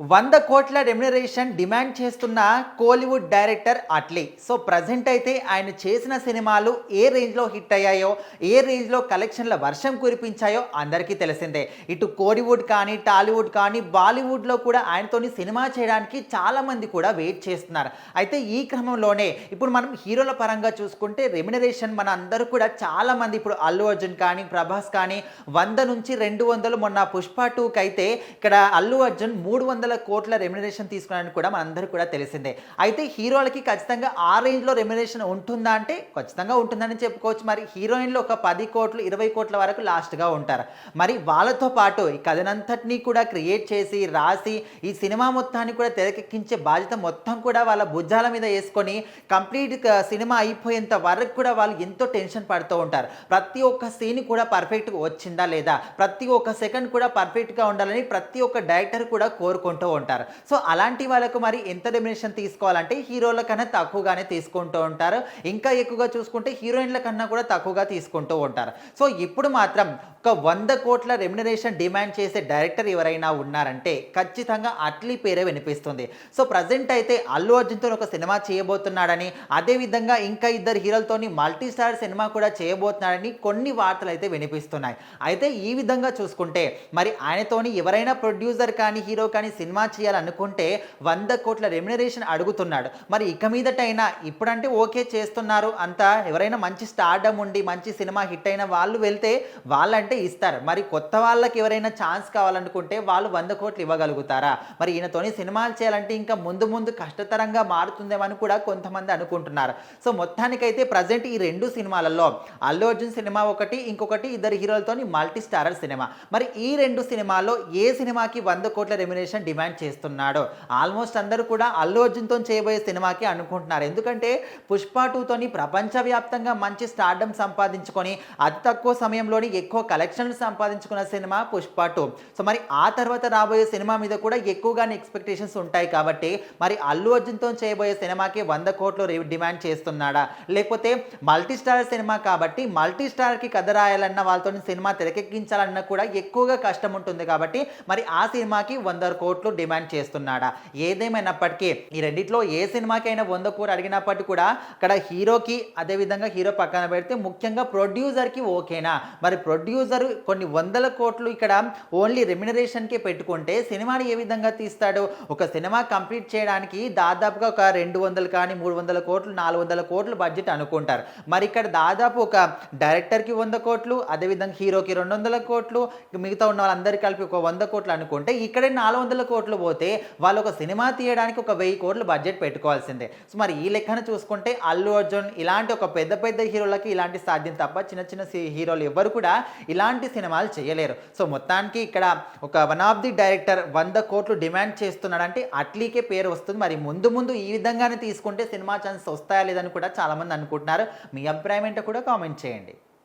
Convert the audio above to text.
100 కోట్ల remuneration demand చేస్తున్న Kollywood director Atlee. So present అయితే ఆయన చేసిన సినిమాలు ఏ రేంజ్లో హిట్ అయ్యాయో, ఏ రేంజ్లో కలెక్షన్ల వర్షం కురిపించాయో అందరికీ తెలిసిందే. ఇటు కోలీవుడ్ కానీ, టాలీవుడ్ కానీ, బాలీవుడ్లో కూడా ఆయనతోని సినిమా చేయడానికి చాలామంది కూడా వెయిట్ చేస్తున్నారు. అయితే ఈ క్రమంలోనే ఇప్పుడు మనం హీరోల పరంగా చూసుకుంటే రెమ్యునరేషన్ మన అందరూ కూడా చాలామంది, ఇప్పుడు అల్లు అర్జున్ కానీ, ప్రభాస్ కానీ 100 నుంచి 200, మొన్న పుష్ప 2కి అయితే ఇక్కడ అల్లు అర్జున్ 300 కోట్ల రెమ్యునరేషన్ తీసుకున్నారని కూడా మనందరూ కూడా తెలిసిందే. అయితే హీరోలకి ఖచ్చితంగా ఆ రేంజ్లో రెమ్యునరేషన్ ఉంటుందా అంటే ఖచ్చితంగా ఉంటుందని చెప్పుకోవచ్చు. మరి హీరోయిన్లు ఒక 10 కోట్లు 20 కోట్ల వరకు లాస్ట్గా ఉంటారు. మరి వాళ్ళతో పాటు ఈ కథనంతటినీ కూడా క్రియేట్ చేసి రాసి ఈ సినిమా మొత్తాన్ని కూడా తెరకెక్కించే బాధ్యత మొత్తం కూడా వాళ్ళ భుజాల మీద వేసుకొని కంప్లీట్ సినిమా అయిపోయేంత వరకు కూడా వాళ్ళు ఎంతో టెన్షన్ పడుతూ ఉంటారు. ప్రతి ఒక్క సీన్ కూడా పర్ఫెక్ట్గా వచ్చిందా లేదా, ప్రతి ఒక్క సెకండ్ కూడా పర్ఫెక్ట్గా ఉండాలని ప్రతి ఒక్క డైరెక్టర్ కూడా కోరుకుంటూ ఉంటారు. సో అలాంటి వాళ్ళకు మరి ఎంత రెమ్యునరేషన్ తీసుకోవాలంటే హీరోల కన్నా తక్కువగానే తీసుకుంటూ ఉంటారు. ఇంకా ఎక్కువగా చూసుకుంటే హీరోయిన్ల కన్నా కూడా తక్కువగా తీసుకుంటూ ఉంటారు. సో ఇప్పుడు మాత్రం ఒక 100 కోట్ల రెమ్యునరేషన్ డిమాండ్ చేసే డైరెక్టర్ ఎవరైనా ఉన్నారంటే ఖచ్చితంగా అట్లీ పేరే వినిపిస్తుంది. సో ప్రజెంట్ అయితే అల్లు అర్జున్తో ఒక సినిమా చేయబోతున్నాడని, అదేవిధంగా ఇంకా ఇద్దరు హీరోలతోని మల్టీ స్టార్ సినిమా కూడా చేయబోతున్నాడని కొన్ని వార్తలు అయితే వినిపిస్తున్నాయి. అయితే ఈ విధంగా చూసుకుంటే మరి ఆయనతోని ఎవరైనా ప్రొడ్యూసర్ కానీ, హీరో కానీ సినిమా చేయాలనుకుంటే 100 కోట్ల రెమ్యునరేషన్ అడుగుతున్నాడు. మరి ఇక మీదటైనా ఇప్పుడంటే ఓకే చేస్తున్నారు అంతా, ఎవరైనా మంచి స్టార్డమ్ ఉండి మంచి సినిమా హిట్ అయిన వాళ్ళు వెళ్తే వాళ్ళంటే ఇస్తారు. మరి కొత్త వాళ్ళకి ఎవరైనా ఛాన్స్ కావాలనుకుంటే వాళ్ళు 100 కోట్లు ఇవ్వగలుగుతారా? మరి ఈయనతోని సినిమాలు చేయాలంటే ఇంకా ముందు ముందు కష్టతరంగా మారుతుందేమని కూడా కొంతమంది అనుకుంటున్నారు. సో మొత్తానికైతే ప్రజెంట్ ఈ 2 సినిమాలలో అల్లు అర్జున్ సినిమా ఒకటి, ఇంకొకటి ఇద్దరు హీరోలతోని మల్టీ స్టారర్ సినిమా. మరి ఈ 2 సినిమాల్లో ఏ సినిమాకి 100 కోట్ల రెమ్యునరేషన్ డిమాండ్ చేస్తున్నాడు? ఆల్మోస్ట్ అందరూ కూడా అల్లు అర్జున్తో చేయబోయే సినిమాకి అనుకుంటున్నారు. ఎందుకంటే పుష్ప 2తోని ప్రపంచవ్యాప్తంగా మంచి స్టార్డమ్ సంపాదించుకొని అతి తక్కువ సమయంలోని ఎక్కువ కలెక్షన్లు సంపాదించుకున్న సినిమా పుష్ప 2. సో మరి ఆ తర్వాత రాబోయే సినిమా మీద కూడా ఎక్కువగానే ఎక్స్పెక్టేషన్స్ ఉంటాయి. కాబట్టి మరి అల్లు అర్జున్తో చేయబోయే సినిమాకి 100 కోట్లు డిమాండ్ చేస్తున్నాడా, లేకపోతే మల్టీ స్టార్ సినిమా కాబట్టి మల్టీ స్టార్కి కథ రాయాలన్న, వాళ్ళతో సినిమా తెరకెక్కించాలన్నా కూడా ఎక్కువగా కష్టం ఉంటుంది. కాబట్టి మరి ఆ సినిమాకి 100 కోట్లు డిమాండ్ చేస్తున్నాడా? ఏదేమైనప్పటికీ ఈ రెండిట్లో ఏ సినిమాకైనా 100 కోట్లు అడిగినప్పటికీ కూడా అక్కడ హీరోకి, అదేవిధంగా హీరో పక్కన పెడితే ముఖ్యంగా ప్రొడ్యూసర్కి ఓకేనా? మరి ప్రొడ్యూసర్ కొన్ని 100 కోట్లు ఇక్కడ ఓన్లీ రెమ్యునరేషన్కే పెట్టుకుంటే సినిమాని ఏ విధంగా తీస్తాడు? ఒక సినిమా కంప్లీట్ చేయడానికి దాదాపుగా ఒక 200 కానీ 300 కోట్లు 400 కోట్లు బడ్జెట్ అనుకుంటారు. మరి ఇక్కడ దాదాపు ఒక డైరెక్టర్కి 100 కోట్లు, అదేవిధంగా హీరోకి 200 కోట్లు, మిగతా ఉన్న వాళ్ళందరికీ కలిపి ఒక 100 కోట్లు అనుకుంటే ఇక్కడే 400 కోట్లు పోతే వాళ్ళు ఒక సినిమా తీయడానికి ఒక 1000 కోట్లు బడ్జెట్ పెట్టుకోవాల్సిందే. సో మరి ఈ లెక్కన చూసుకుంటే అల్లు అర్జున్ ఇలాంటి ఒక పెద్ద పెద్ద హీరోలకి ఇలాంటి సాధ్యం తప్ప చిన్న చిన్న హీరోలు ఎవరు కూడా ఇలాంటి సినిమాలు చేయలేరు. సో మొత్తానికి ఇక్కడ ఒక వన్ ఆఫ్ ది డైరెక్టర్ 100 కోట్లు డిమాండ్ చేస్తున్నాడంటే అట్లీకే పేరు వస్తుంది. మరి ముందు ముందు ఈ విధంగానే తీసుకుంటే సినిమా ఛాన్స్ వస్తాయా లేదని కూడా చాలామంది అనుకుంటున్నారు. మీ అభిప్రాయం ఏంటో కూడా కామెంట్ చేయండి.